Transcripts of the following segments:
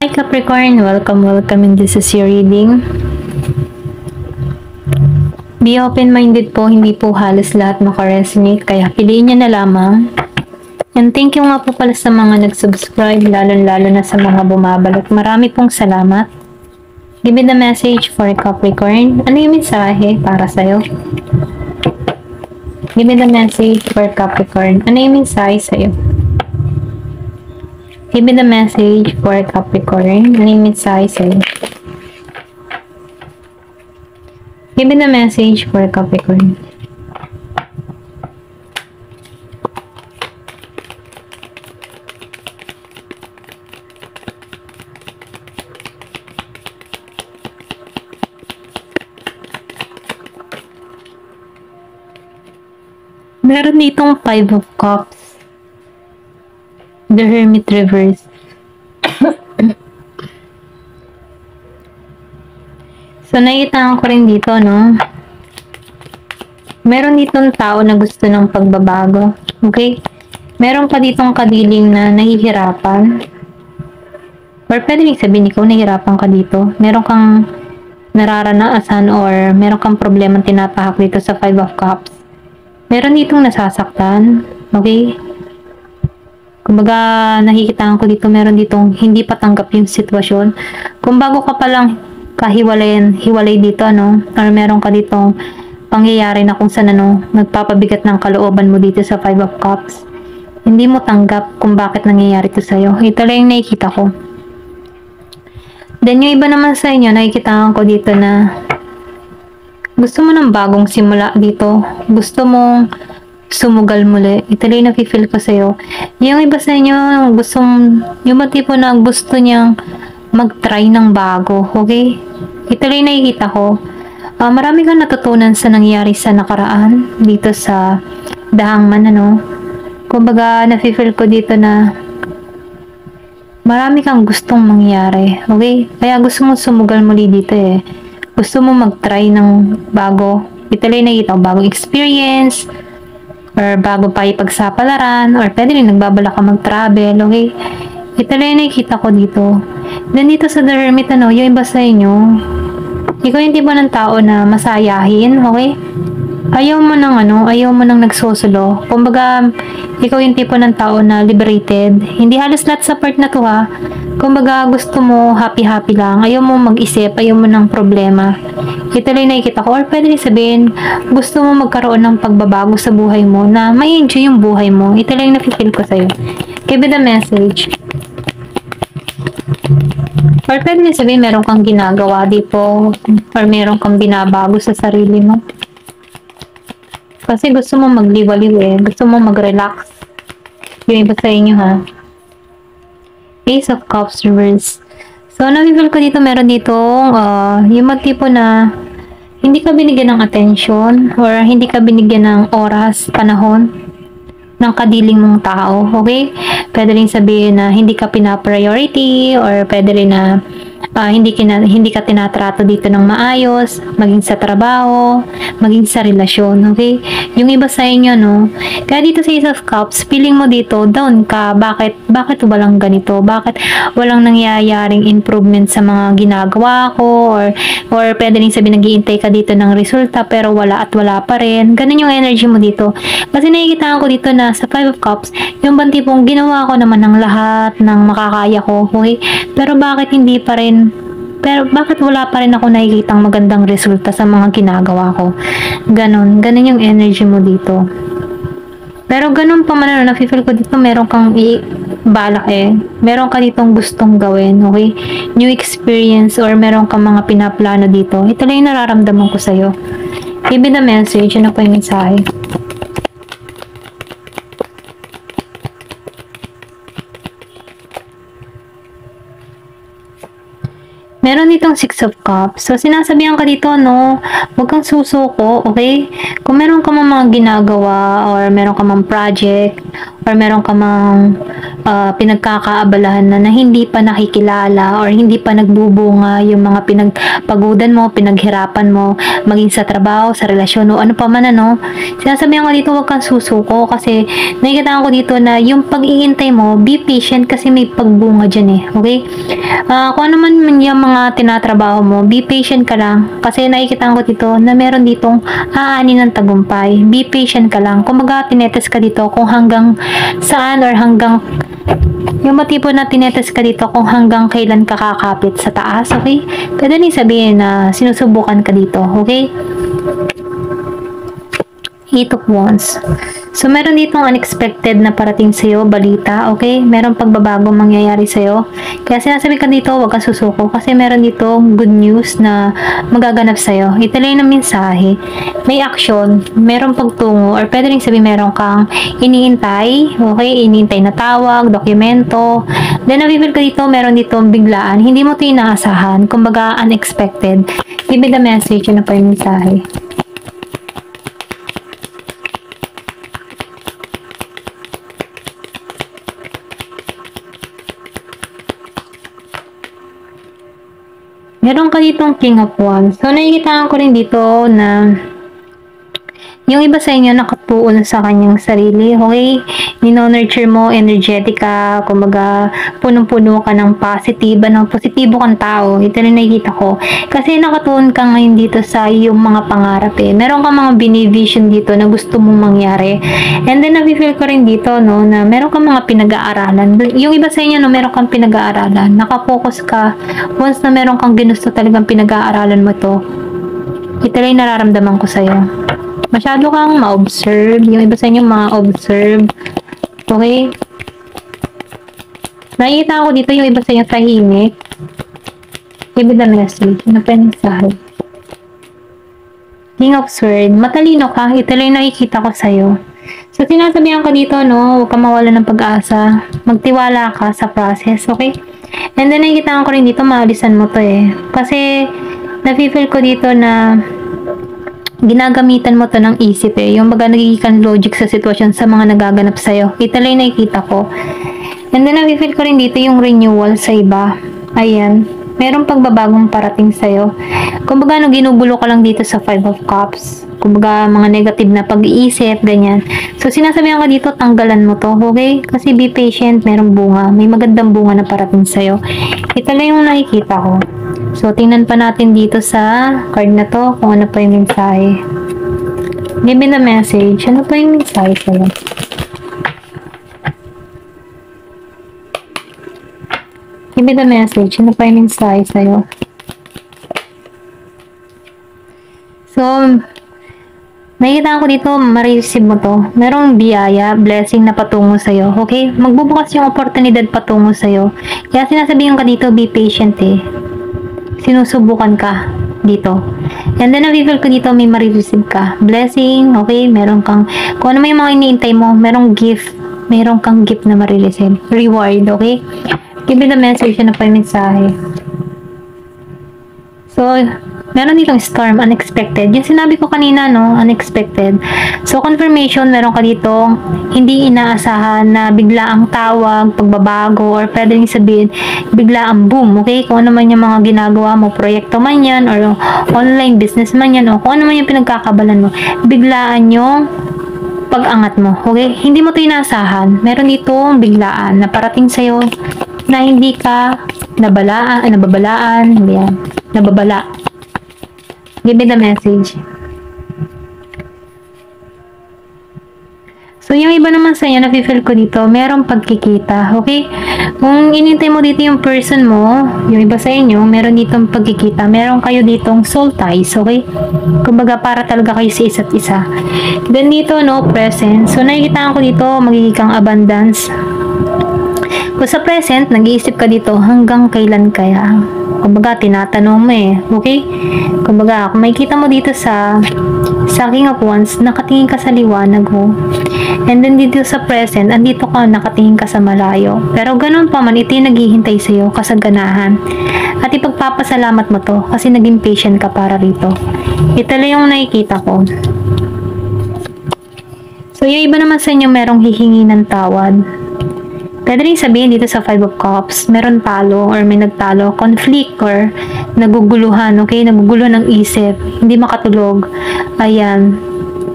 Hi Capricorn, welcome and this is your reading. Be open-minded po, hindi po halos lahat makaresonate, kaya piliin nyo na lamang. And thank you nga po pala sa mga nag-subscribe, lalo na sa mga bumabalik. Marami pong salamat. Give me the message for Capricorn. Ano yung mensahe para sa'yo? Give me the message for Capricorn. Ano yung mensahe sa'yo? Give me the message for Capricorn. Ano yung mensahe sa'yo? Give me the message for Capricorn. Meron ditong 5 of Cups. The Hermit reverse. So, nakikita ko rin dito, no? Meron ditong tao na gusto ng pagbabago. Okay? Meron pa ditong kadiling na nahihirapan. Or pwede rin sabihin, ikaw nahihirapan ka dito. Meron kang nararanasan or meron kang problemang tinatahak dito sa 5 of Cups. Meron ditong nasasaktan. Okay? Kumbaga, nakikita ko dito, meron ditong hindi pa tanggap yung sitwasyon. Kung bago ka pa lang hiwalay dito, ano, or meron ka ditong pangyayari na kung saan, ano, nagpapabigat ng kalooban mo dito sa 5 of Cups. Hindi mo tanggap kung bakit nangyayari ito sa'yo. Ito lang yung nakikita ko. Then, yung iba naman sa inyo, nakikita ko dito na gusto mo ng bagong simula dito. Gusto mong sumugal muli. Ito lang yung nafe-feel ko sa'yo. Yung iba sa inyo, yung tipo na gusto niyang mag-try ng bago. Okay? Ito lang yung nakikita ko. Marami kang natutunan sa nangyari sa nakaraan dito sa The Hangman, ano. Kumbaga, nafe-feel ko dito na marami kang gustong mangyari. Okay? Kaya gusto mo sumugal muli dito eh. Gusto mo mag-try ng bago. Ito lang yung nakikita ko. Bagong experience, or bago pa ipagsapalaran, or pwede rin nagbabala ka mag-travel. Okay? Ito lang yung nakikita ko dito. Then dito sa The Hermit, ano, yung iba sa inyo, ikaw yung tipo ng tao na masayahin, okay? Ayaw mo nang nagsusulo. Kumbaga, ikaw yung tipo ng tao na liberated. Hindi halos lahat sa part na to, ha. Kumbaga, gusto mo happy-happy lang. Ayaw mo mag-isip, ayaw mo ng problema. Ito lang yung nakikita ko. Or pwede rin sabihin, gusto mo magkaroon ng pagbabago sa buhay mo na may enjoy yung buhay mo. Ito lang yung nafe-feel ko sa'yo. Give me the message. Or pwede rin sabihin, meron kang ginagawa dito, or meron kang binabago sa sarili mo. Kasi gusto mo magliwaliw eh. Gusto mo mag-relax. Yung iba sa inyo, ha. Ace of Cups reverse. So, nafe-feel ko dito, meron ditong, yung tipo na hindi ka binigyan ng attention, or hindi ka binigyan ng oras, panahon, ng kadiling mong tao, okay? Pwede rin sabihin na hindi ka pina-priority, or pwede rin na hindi ka tinatrato dito ng maayos, maging sa trabaho, maging sa relasyon, okay? Yung iba sa inyo, no? Kaya dito sa Ace of Cups, feeling mo dito, down ka. Bakit walang ganito? Bakit walang nangyayaring improvement sa mga ginagawa ko? Or pwede rin sabihin, nag-iintay ka dito ng resulta, pero wala pa rin. Ganun yung energy mo dito. Kasi nakikita ko dito na sa 5 of Cups, yung bang tipong ginawa ko naman ng lahat ng makakaya ko, okay? Pero bakit wala pa rin ako nakikitang magandang resulta sa mga ginagawa ko? Ganon yung energy mo dito. Pero ganun pa man, nafe-feel ko dito, meron kang balak eh. Meron ka ditong gustong gawin, okay? New experience, or meron kang mga pinaplano dito. Ito lang yung nararamdaman ko sa'yo. Give me the message. Ano po yung mensahe? Meron ditong 6 of Cups. So, sinasabihan ka dito, no, huwag kang susuko, okay? Kung meron ka mga ginagawa, or meron ka project, or meron ka pinagkakaabalahan na hindi pa nakikilala or hindi pa nagbubunga yung mga pinagpagudan mo, pinaghirapan mo, maging sa trabaho, sa relasyon o ano pa man ano. Sinasabihan ko dito, huwag kang susuko kasi nakikita ko dito na yung pag-iintay mo, be patient kasi may pagbunga dyan eh. Okay? Kung ano man yung mga tinatrabaho mo, be patient ka lang kasi nakikita ko dito na meron ditong aanin ng tagumpay. Be patient ka lang. Kumbaga, tinetes ka dito kung hanggang saan or hanggang yung matipo na tinetes ka dito kung hanggang kailan ka kakapit sa taas, okay? Pwede rin sabihin na sinusubukan ka dito, okay? 8 of Wands. So, meron ditong unexpected na parating sa'yo, balita, okay? Meron pagbabago mangyayari sa'yo. Kaya sinasabi ka dito, huwag kang susuko kasi meron dito good news na magaganap sa'yo. Ituloy ng mensahe. May action, meron pagtungo, or pwede rin sabihin meron kang iniintay, okay? Iniintay na tawag, dokumento. Then, nabibig ka dito, meron dito biglaan. Hindi mo ito inaasahan, kumbaga unexpected. Give me the message, ano pa yung mensahe? Meron ka ditong King of Wands. So, nakikita ko rin dito na yung iba sa inyo nakatuon sa kanyang sarili, okay? Nino-nurture mo, energetic ka, kumbaga, punong-puno ka ng positibo kang tao. Ito rin nakikita ko. Kasi nakatuon ka ngayon dito sa iyong mga pangarap eh. Meron ka mga binivision dito na gusto mong mangyari. And then, nafe-feel ko rin dito, no, na meron ka mga pinag-aaralan. Yung iba sa inyo, no, meron kang pinag-aaralan. Nakapokus ka. Once na meron kang ginusto talagang pinag-aaralan mo to, ito rin nararamdaman ko sa'yo. Masyado kang ma-observe. Yung iba sa inyo, ma-observe. Okay? Nakikita ko dito yung iba sa inyo tahimik. Give me the message. Ano pa yung mensahe? King of Swords. Matalino ka. Ito lang nakikita ko sa'yo. So, sinasabihan ka dito, no? Huwag ka mawala ng pag-asa. Magtiwala ka sa process. Okay? And then, nakikita ko rin dito, maalisan mo to eh. Kasi, nafe-feel ko dito na ginagamitan mo to ng isip eh. Yung baga nagiging logic sa sitwasyon sa mga nagaganap sa'yo. Ito lang nakikita ko. And then, nafe-feel ko rin dito yung renewal sa iba. Ayan. Merong pagbabagong parating sa'yo. Kumbaga, ginugulo ka lang dito sa 5 of Cups. Kumbaga, mga negative na pag-iisip, ganyan. So, sinasabihan ka dito, tanggalan mo to, okay? Kasi be patient, merong bunga. May magandang bunga na parating sa'yo. Ito lang yung nakikita ko. So, tingnan pa natin dito sa card na to kung ano pa yung mensahe. Give me the message. Ano pa yung mensahe sa'yo? Give me the message. Ano pa yung mensahe sa'yo? So, nakikita ko dito, ma-receive mo to. Merong biyaya, blessing na patungo sa'yo. Okay? Magbubukas yung oportunidad patungo sa'yo. Kaya sinasabihan ka dito, be patient eh. Sinusubukan ka dito. And then, na-feel ko dito, may ma-receive ka. Blessing, okay? Meron kang, kung ano may mga iniintay mo, merong gift. Meron kang gift na ma-receive. Reward, okay? Give me the message na pa yung mensahe. So, meron ditong storm, unexpected. Yung sinabi ko kanina, no? Unexpected. So, confirmation, meron ka dito hindi inaasahan na bigla ang tawag, pagbabago, or pwede rin sabihin, bigla ang boom, okay? Kung ano man yung mga ginagawa mo, proyekto man yan, or online business man yan, o kung ano man yung pinagkakabalan mo, biglaan yung pag-angat mo, okay? Hindi mo ito inaasahan. Meron dito biglaan na parating sa'yo na hindi ka nababalaan, hindi yan, nababala. Give me the message. So, yung iba naman sa inyo, nafe-feel ko dito, merong pagkikita, okay? Kung inintay mo dito yung person mo, yung iba sa inyo, meron ditong pagkikita, meron kayo ditong soul ties, okay? Kumbaga, para talaga kayo sa isa't isa. Then dito, no, present. So, nakikita ko dito, magiging kang abundance. Kung sa present, nag-iisip ka dito, hanggang kailan kaya? Kumbaga, tinatanong mo eh. Okay? Kumbaga, kung makikita mo dito sa King of Wands, nakatingin ka sa liwanag mo. And then dito sa present, andito ka, nakatingin ka sa malayo. Pero ganun pa man, ito yung naghihintay sa'yo, kasaganahan. At ipagpapasalamat mo to, kasi naging patient ka para rito. Ito lang yung nakikita ko. So, yung iba naman sa inyo, merong hihingi ng tawad. Pwede rin sabihin dito sa Five of Cups, meron talo or may nagtalo, conflict or naguguluhan, okay? Naguguluhan ng isip, hindi makatulog. Ayan.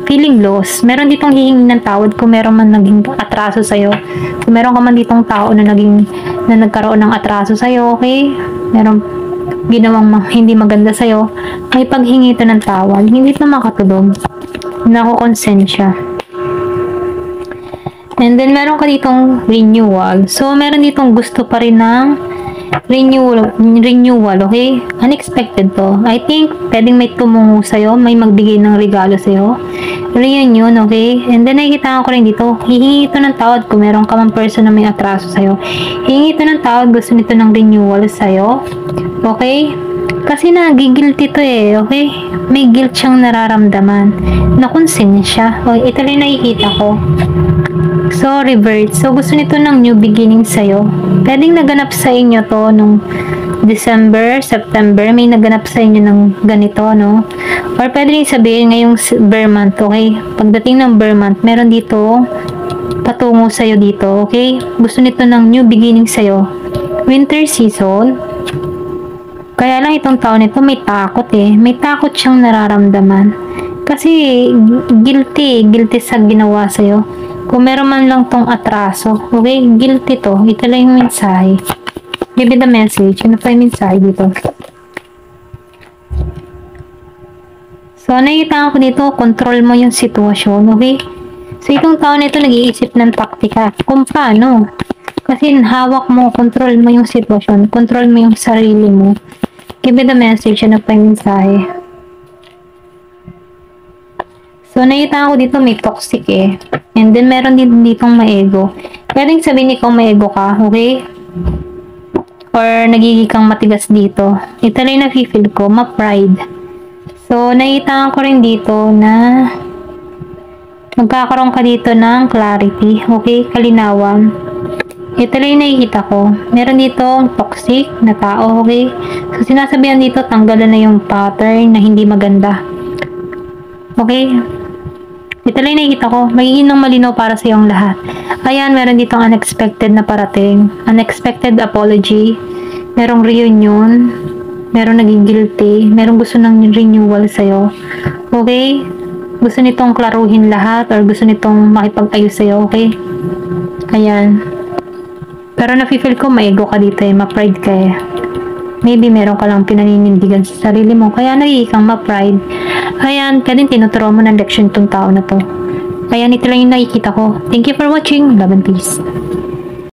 Feeling lost. Meron ditong hihingi ng tawad kung meron man naging atraso sa'yo. Kung meron ka man ditong tao na nagkaroon ng atraso sa'yo, okay? Meron ginawang hindi maganda sa'yo, may paghingi ito ng tawad. Hindi ito makatulog. Nakukonsensya. And then, meron ka ditong renewal. So, meron ditong gusto pa rin ng renewal, okay? Unexpected to. I think, pwedeng may tumungo sa'yo, may magbigay ng regalo sa'yo. Reunion, okay? And then, nakikita ko rin dito, hihingi ito ng tawad kung meron ka mang person na may atraso sa'yo. Hihingi ito ng tawad, gusto nito ng renewal sa'yo. Okay? Kasi nagigilty to eh, okay? May guilt siyang nararamdaman. Nakonsensya. Okay, ito rin nakikita ko. So, revert. So, gusto nito ng new beginning sa'yo. Pwedeng naganap sa inyo to nung December, September. May naganap sa inyo ng ganito, no? Or pwede rin sabihin ngayong bear month, okay? Pagdating ng bear month, meron dito patungo sa'yo dito, okay? Gusto nito ng new beginning sa'yo. Winter season. Kaya lang itong taon nito may takot eh. May takot siyang nararamdaman. Kasi guilty sa ginawa sa'yo. Kung meron man lang tong atraso, okay? Guilty to. Ito lang yung mensahe. Give me the message. Ano pa yung mensahe dito? So, nakita ko dito, control mo yung sitwasyon, okay? So, itong tao nito nag-iisip ng taktika. Kung paano? Kasi hawak mo, control mo yung sitwasyon. Control mo yung sarili mo. Give me the message. Ano pa yung mensahe? So, nakita ko dito may toxic eh. And then, meron din ditong maego. Pwedeng sabihin ikaw maego ka, okay? Or nagiging kang matigas dito. Ito lang na-feel ko, ma-pride. So, nakita ko rin dito na magkakaroon ka dito ng clarity, okay? Kalinawan. Ito lang nakikita ko. Meron dito toxic na tao, okay? So, sinasabihan dito, tanggalan na yung pattern na hindi maganda. Okay? Ito lang nakikita ko. Magiging ng malinaw para sa iyong lahat. Ayan, meron ditong unexpected na parating. Unexpected apology. Merong reunion. Merong naging guilty. Merong gusto ng renewal sa'yo. Okay? Gusto nitong klaruhin lahat or gusto nitong makipag-ayos sa'yo. Okay? Ayan. Pero nafe-feel ko maego ka dito eh. Ma-pride ka eh. Maybe meron ka lang pinaninindigan sa sarili mo. Kaya nagiging kang ma-pride. Ayan, kaya din tinuturo mo ng leksyon tong tao na to. Ayan, ito lang yung nakikita ko. Thank you for watching. Love and peace.